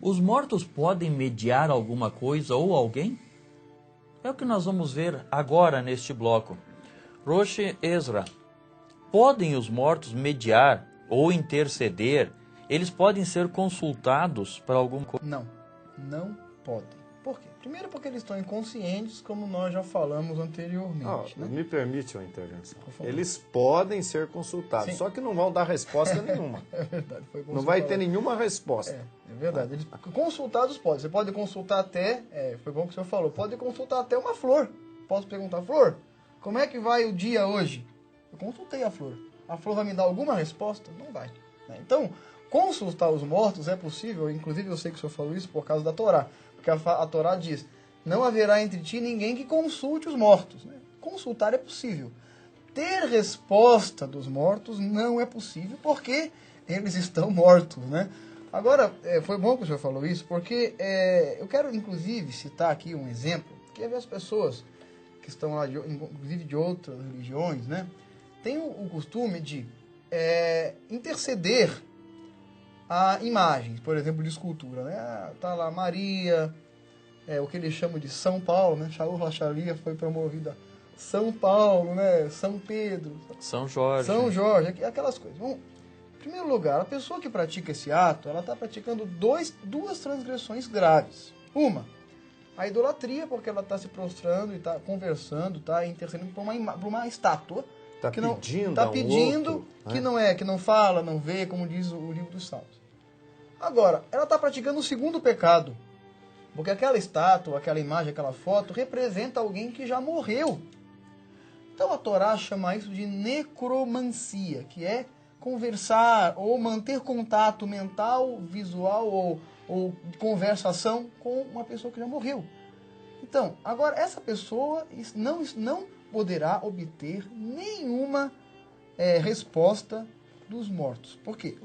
Os mortos podem mediar alguma coisa ou alguém? É o que nós vamos ver agora neste bloco. Roshi Ezra, podem os mortos mediar ou interceder? Eles podem ser consultados para alguma coisa? Não podem. Por quê? Primeiro porque eles estão inconscientes, como nós já falamos anteriormente. Me permite uma intervenção. Por favor. Eles podem ser consultados, Sim. só que não vão dar resposta nenhuma. É verdade. Não vai ter nenhuma resposta. É verdade. Eles, consultados pode. Você pode consultar até, foi bom que o senhor falou, pode consultar até uma flor. Posso perguntar, flor, como é que vai o dia hoje? Eu consultei a flor. A flor vai me dar alguma resposta? Não vai. Né? Então, consultar os mortos é possível, inclusive eu sei que o senhor falou isso por causa da Torá. Porque a Torá diz, não haverá entre ti ninguém que consulte os mortos. Né? Consultar é possível. Ter resposta dos mortos não é possível, porque eles estão mortos. Né? Agora, foi bom que o senhor falou isso, porque eu quero, inclusive, citar aqui um exemplo, que é ver as pessoas que estão lá, inclusive de outras religiões, né, têm o costume de interceder a imagens, por exemplo, de escultura. Né? Tá lá Maria, o que eles chamam de São Paulo, né? Shaul HaShaliach foi promovida São Paulo, né? São Pedro, São Jorge. São Jorge, aquelas coisas. Bom, em primeiro lugar, a pessoa que pratica esse ato, ela está praticando duas transgressões graves. Uma, a idolatria, porque ela está se prostrando e está conversando, está intercedendo por uma estátua. Está pedindo, tá a um pedindo outro, que né? que não fala, não vê, como diz o livro dos Salmos. Agora, ela está praticando o segundo pecado, porque aquela estátua, aquela imagem, aquela foto representa alguém que já morreu. Então a Torá chama isso de necromancia, que é conversar ou manter contato mental, visual ou conversação com uma pessoa que já morreu. Então, agora essa pessoa não poderá obter nenhuma resposta dos mortos. Por quê?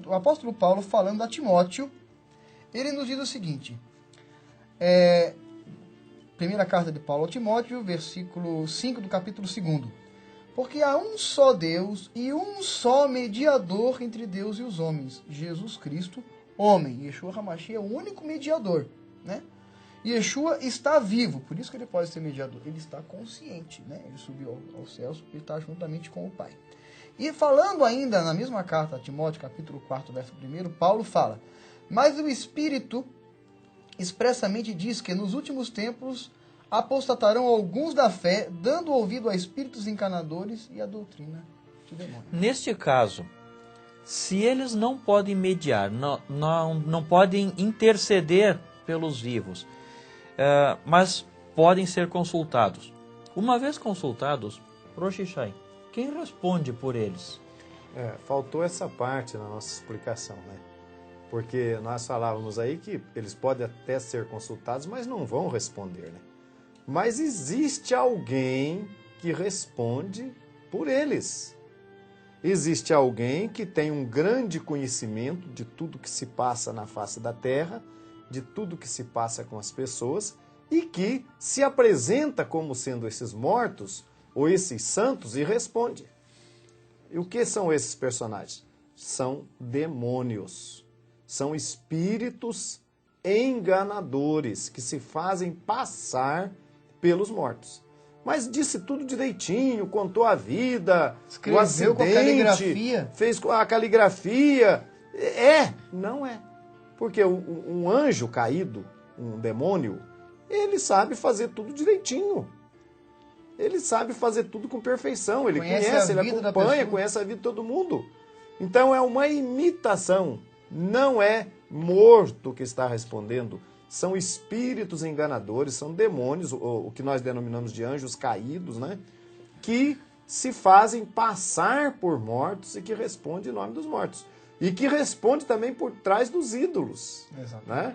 O apóstolo Paulo, falando a Timóteo, ele nos diz o seguinte, primeira carta de Paulo a Timóteo, versículo 5 do capítulo 2. Porque há um só Deus e um só mediador entre Deus e os homens, Jesus Cristo, homem. Yeshua HaMashiach é o único mediador, né? Yeshua está vivo, por isso que ele pode ser mediador. Ele está consciente, né? Ele subiu aos céus, ele está juntamente com o Pai. E falando ainda na mesma carta a Timóteo, capítulo 4, verso 1, Paulo fala, mas o Espírito expressamente diz que nos últimos tempos apostatarão alguns da fé, dando ouvido a espíritos enganadores e a doutrina de demônios. Neste caso, se eles não podem mediar, não podem interceder pelos vivos, mas podem ser consultados. Uma vez consultados, Roshi Shai, quem responde por eles? Faltou essa parte na nossa explicação, né? Porque nós falávamos aí que eles podem até ser consultados, mas não vão responder, né? Mas existe alguém que responde por eles. Existe alguém que tem um grande conhecimento de tudo que se passa na face da terra, de tudo que se passa com as pessoas e que se apresenta como sendo esses mortos ou esses santos e responde. E o que são esses personagens? São demônios. São espíritos enganadores que se fazem passar pelos mortos. Mas disse tudo direitinho, contou a vida, escreveu o acidente, com a caligrafia. fez com a caligrafia. Não é. Porque um anjo caído, um demônio, ele sabe fazer tudo direitinho. Ele sabe fazer tudo com perfeição. Ele conhece, ele acompanha, conhece a vida de todo mundo. Então é uma imitação. Não é morto que está respondendo. São espíritos enganadores, são demônios, o que nós denominamos de anjos caídos, né? Que se fazem passar por mortos e que respondem em nome dos mortos. E que responde também por trás dos ídolos. Né?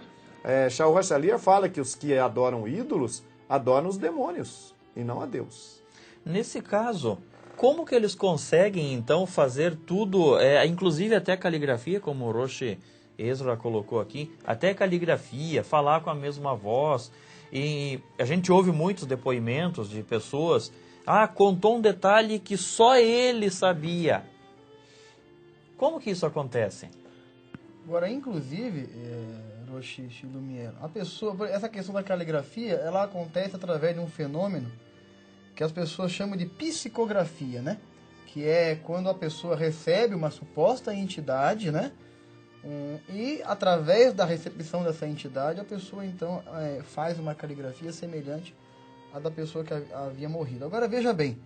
Shaul HaShaliach fala que os que adoram ídolos adoram os demônios e não a Deus. Nesse caso, como que eles conseguem então fazer tudo, inclusive até caligrafia, como o Roshi Ezra colocou aqui, até caligrafia, falar com a mesma voz? E a gente ouve muitos depoimentos de pessoas, contou um detalhe que só ele sabia. Como que isso acontece? Agora, inclusive, Roshi Lumiero, a pessoa, essa questão da caligrafia, ela acontece através de um fenômeno que as pessoas chamam de psicografia, né? Que é quando a pessoa recebe uma suposta entidade, né? E através da recepção dessa entidade, a pessoa então faz uma caligrafia semelhante à da pessoa que havia morrido. Agora, veja bem,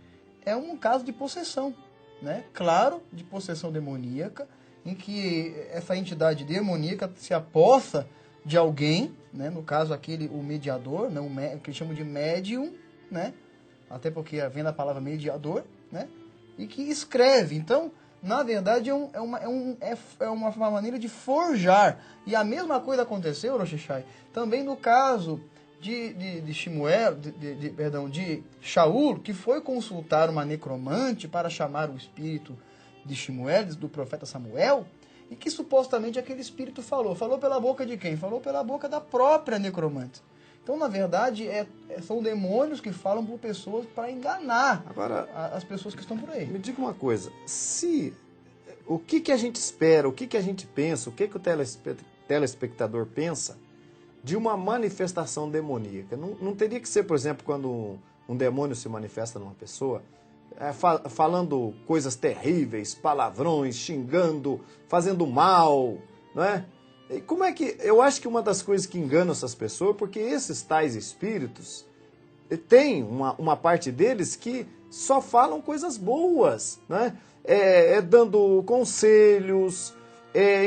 é um caso de possessão, né? Claro, de possessão demoníaca, em que essa entidade demoníaca se apossa de alguém, né? No caso aquele, o mediador, né? Que eles chamam de médium, né? Até porque vem da palavra mediador, né? E que escreve. Então, na verdade, é uma maneira de forjar. E a mesma coisa aconteceu, Roshishai, também no caso de Shimuel, de Shaul, que foi consultar uma necromante para chamar o espírito de Shimuel, do profeta Samuel, e que supostamente aquele espírito falou. Falou pela boca de quem? Falou pela boca da própria necromante. Então, na verdade, são demônios que falam por pessoas para enganar as pessoas que estão por aí. Me diga uma coisa, o que a gente espera, o que a gente pensa, o que o telespectador pensa de uma manifestação demoníaca? Não teria que ser, por exemplo, quando um demônio se manifesta numa pessoa, falando coisas terríveis, palavrões, xingando, fazendo mal, não é? E como é que... Eu acho que uma das coisas que enganam essas pessoas, porque esses tais espíritos, tem uma parte deles que só falam coisas boas, né? Dando conselhos,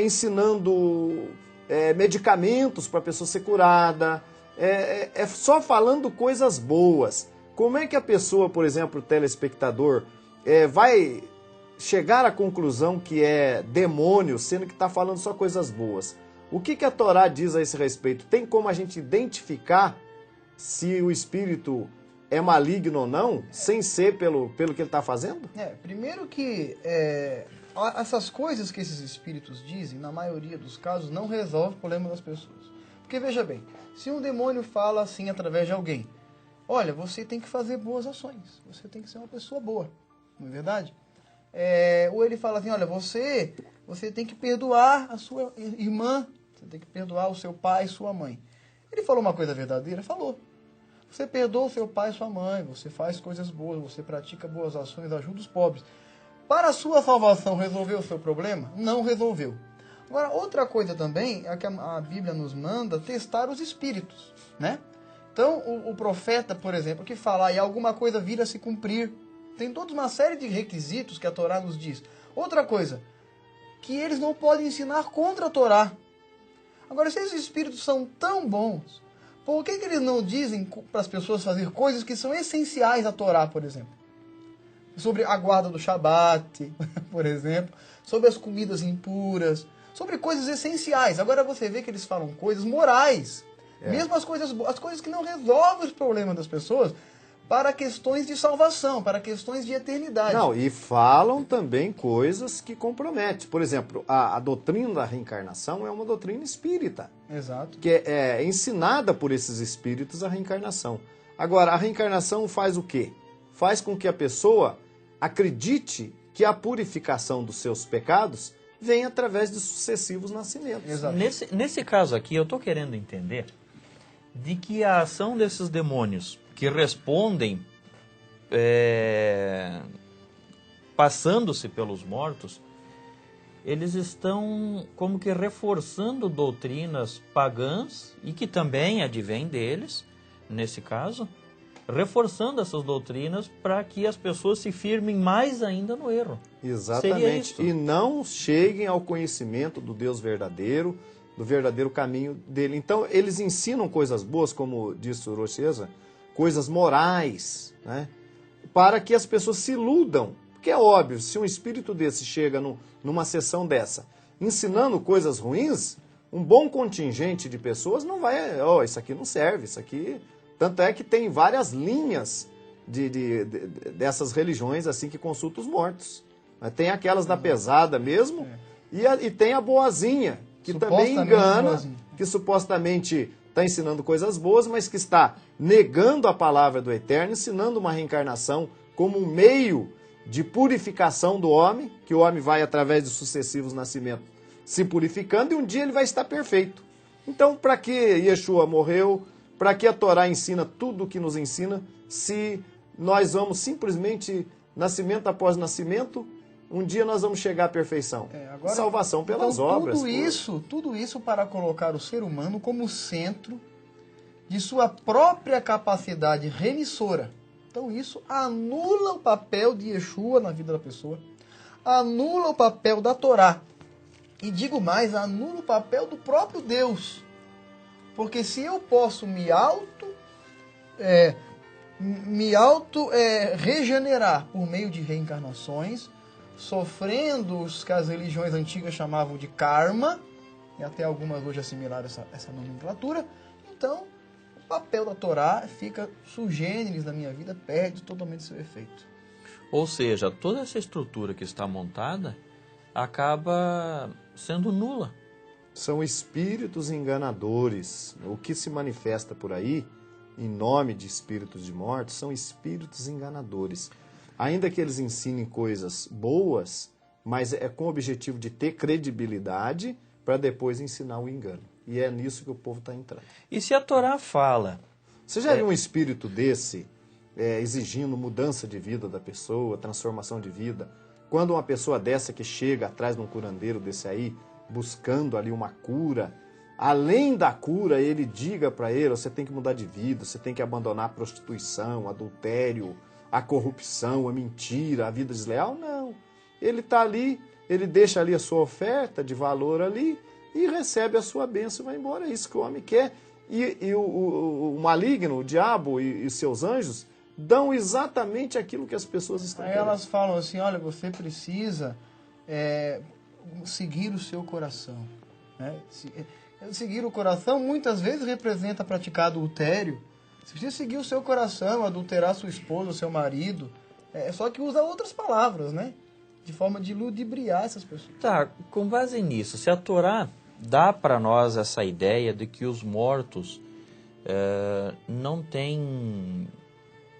ensinando medicamentos para a pessoa ser curada, só falando coisas boas. Como é que a pessoa, por exemplo, o telespectador, vai chegar à conclusão que é demônio, sendo que está falando só coisas boas? O que a Torá diz a esse respeito? Tem como a gente identificar se o espírito é maligno ou não, sem ser pelo que ele está fazendo? Primeiro que essas coisas que esses espíritos dizem, na maioria dos casos, não resolve o problema das pessoas. Porque, veja bem, se um demônio fala assim através de alguém, olha, você tem que fazer boas ações, você tem que ser uma pessoa boa, não é verdade? Ou ele fala assim, olha, você tem que perdoar a sua irmã, você tem que perdoar o seu pai e sua mãe. Ele falou uma coisa verdadeira? Falou. Você perdoa o seu pai e sua mãe, você faz coisas boas, você pratica boas ações, ajuda os pobres. Para a sua salvação, resolveu o seu problema? Não resolveu. Agora, outra coisa também é que a Bíblia nos manda testar os espíritos, né? Então, o profeta, por exemplo, que falar e alguma coisa vir a se cumprir, tem toda uma série de requisitos que a Torá nos diz. Outra coisa, que eles não podem ensinar contra a Torá. Agora, se esses espíritos são tão bons, por que eles não dizem para as pessoas fazer coisas que são essenciais à Torá, por exemplo? Sobre a guarda do Shabat, por exemplo, sobre as comidas impuras, sobre coisas essenciais. Agora você vê que eles falam coisas morais, mesmo as coisas que não resolvem os problemas das pessoas, para questões de salvação, para questões de eternidade. Não, e falam também coisas que comprometem. Por exemplo, a doutrina da reencarnação é uma doutrina espírita. Exato. Que é ensinada por esses espíritos a reencarnação. Agora, a reencarnação faz o quê? Faz com que a pessoa acredite que a purificação dos seus pecados vem através de sucessivos nascimentos. Exato. Nesse caso aqui, eu estou querendo entender de que a ação desses demônios que respondem passando-se pelos mortos, eles estão como que reforçando doutrinas pagãs e que também advêm deles, nesse caso, reforçando essas doutrinas para que as pessoas se firmem mais ainda no erro. Exatamente. E não cheguem ao conhecimento do Deus verdadeiro, do verdadeiro caminho dele. Então, eles ensinam coisas boas, como disse o Rocheza, coisas morais, né? Para que as pessoas se iludam. Porque é óbvio, se um espírito desse chega numa sessão dessa, ensinando coisas ruins, um bom contingente de pessoas não vai... isso aqui não serve, isso aqui... Tanto é que tem várias linhas dessas religiões assim que consultam os mortos. Tem aquelas da pesada mesmo, e tem a boazinha, que também engana, que supostamente está ensinando coisas boas, mas que está negando a palavra do Eterno, ensinando uma reencarnação como um meio de purificação do homem, que o homem vai, através de sucessivos nascimentos, se purificando e um dia ele vai estar perfeito. Então, para que Yeshua morreu? Para que a Torá ensina tudo o que nos ensina? Se nós vamos simplesmente, nascimento após nascimento, um dia nós vamos chegar à perfeição. Agora, salvação pelas então, obras. Tudo isso para colocar o ser humano como centro de sua própria capacidade remissora. Então isso anula o papel de Yeshua na vida da pessoa, anula o papel da Torá. E digo mais, anula o papel do próprio Deus. Porque se eu posso me regenerar por meio de reencarnações, sofrendo os que as religiões antigas chamavam de karma, e até algumas hoje assimilaram essa nomenclatura, então o papel da Torá fica sugêneres na minha vida, perde totalmente seu efeito. Ou seja, toda essa estrutura que está montada acaba sendo nula. São espíritos enganadores. O que se manifesta por aí, em nome de espíritos de morte, são espíritos enganadores. Ainda que eles ensinem coisas boas, mas é com o objetivo de ter credibilidade para depois ensinar o engano. E é nisso que o povo está entrando. E se a Torá fala... Você já viu um espírito desse exigindo mudança de vida da pessoa, transformação de vida? Quando uma pessoa dessa que chega atrás de um curandeiro desse aí, buscando ali uma cura, além da cura, ele diga para ele, você tem que mudar de vida, você tem que abandonar a prostituição, adultério, a corrupção, a mentira, a vida desleal? Não. Ele está ali, ele deixa ali a sua oferta de valor ali e recebe a sua bênção e vai embora. É isso que o homem quer. E o maligno, o diabo e seus anjos dão exatamente aquilo que as pessoas estão querendo. Aí elas falam assim, olha, você precisa seguir o seu coração. Né? Seguir o coração muitas vezes representa praticar adultério. Você precisa seguir o seu coração, adulterar sua esposa, seu marido. Só que usa outras palavras, né? De forma de ludibriar essas pessoas. Tá, com base nisso, se a Torá dá para nós essa ideia de que os mortos não têm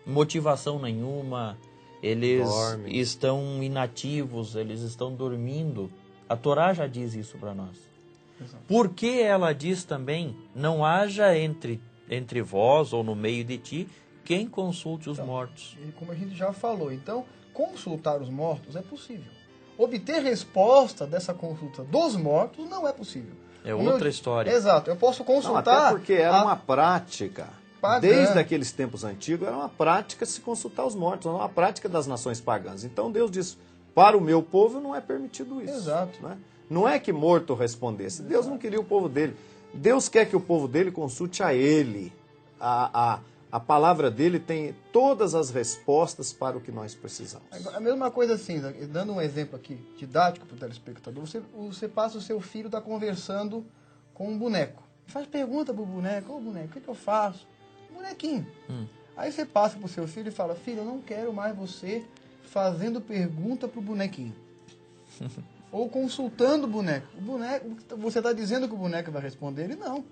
motivação nenhuma, eles estão inativos, eles estão dormindo. A Torá já diz isso para nós. Exato. Por que ela diz também, não haja entre vós ou no meio de ti quem consulte os mortos? E como a gente já falou, então, consultar os mortos é possível. Obter resposta dessa consulta dos mortos não é possível. É outra história. Exato, eu posso consultar... Não, até porque era uma prática... Pagã. Desde aqueles tempos antigos, era uma prática se consultar os mortos, era uma prática das nações pagãs. Então Deus disse, para o meu povo não é permitido isso. Exato. Né? Não é que morto respondesse. Exato. Deus não queria o povo dele. Deus quer que o povo dele consulte a ele. A palavra dele tem todas as respostas para o que nós precisamos. A mesma coisa assim, dando um exemplo aqui, didático para o telespectador, você passa o seu filho está conversando com um boneco. Faz pergunta para o boneco, ô boneco, o que eu faço? Bonequinho. Aí você passa pro seu filho e fala, filho, eu não quero mais você fazendo pergunta pro bonequinho. Ou consultando o boneco. Você está dizendo que o boneco vai responder? Ele não.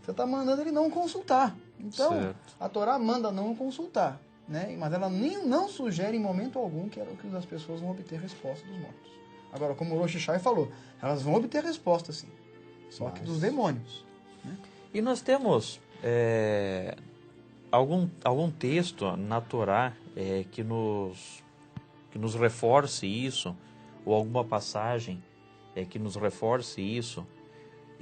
Você está mandando ele não consultar. Então, certo. A Torá manda não consultar. Né? Mas ela não sugere em momento algum que as pessoas vão obter resposta dos mortos. Agora, como o Rosh Hashai falou, elas vão obter resposta sim. Só que dos demônios. Né? E nós temos... algum texto na Torá que nos reforce isso, ou alguma passagem que nos reforce isso,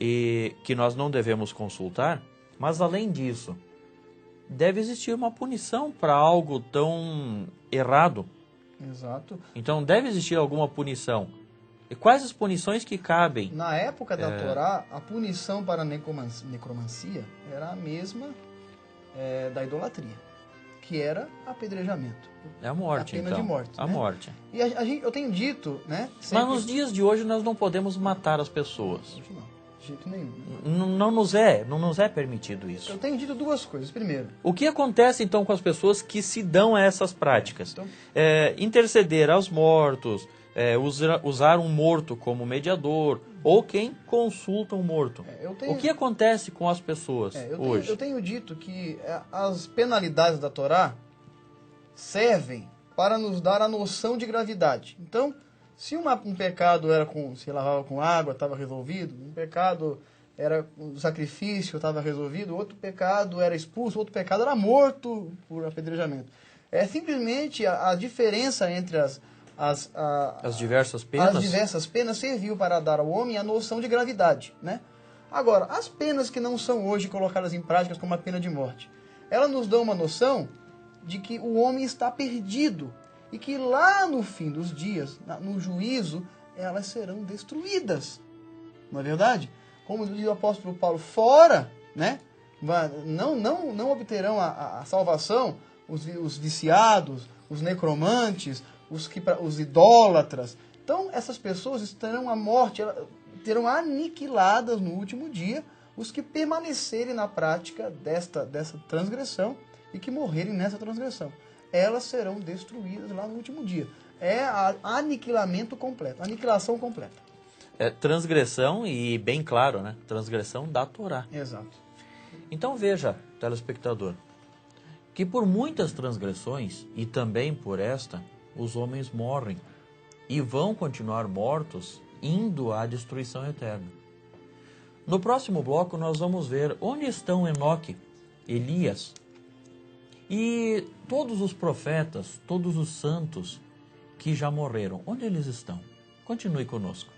e que nós não devemos consultar, mas além disso, deve existir uma punição para algo tão errado. Exato. Então deve existir alguma punição. E quais as punições que cabem? Na época da Torá, a punição para a necromancia era a mesma da idolatria, que era apedrejamento. É a morte, a pena então. De morte. A né? morte. E eu tenho dito, né? Mas nos dias de hoje nós não podemos matar as pessoas. Não, de jeito nenhum. Não nos é permitido isso. Eu tenho dito duas coisas. Primeiro, o que acontece então com as pessoas que se dão a essas práticas? Então, interceder aos mortos, usar um morto como mediador, ou quem consulta um morto. O que acontece com as pessoas hoje? Eu tenho dito que as penalidades da Torá servem para nos dar a noção de gravidade. Então, Se um pecado era se lavava com água, estava resolvido. Um pecado era o sacrifício, estava resolvido. Outro pecado era expulso, outro pecado era morto por apedrejamento. É simplesmente a diferença entre as diversas penas? As diversas penas serviu para dar ao homem a noção de gravidade, né? Agora, as penas que não são hoje colocadas em prática como a pena de morte, elas nos dão uma noção de que o homem está perdido e que lá no fim dos dias, no juízo, elas serão destruídas. Não é verdade? Como diz o apóstolo Paulo, fora, né? Não obterão a salvação os viciados, os necromantes, os idólatras. Então, essas pessoas terão a morte, terão aniquiladas no último dia os que permanecerem na prática dessa transgressão e que morrerem nessa transgressão. Elas serão destruídas lá no último dia. É aniquilamento completo, aniquilação completa. É transgressão e bem claro, né? Transgressão da Torá. Exato. Então veja, telespectador, que por muitas transgressões, e também por esta, os homens morrem e vão continuar mortos, indo à destruição eterna. No próximo bloco nós vamos ver onde estão Enoque, Elias e todos os profetas, todos os santos que já morreram. Onde eles estão? Continue conosco.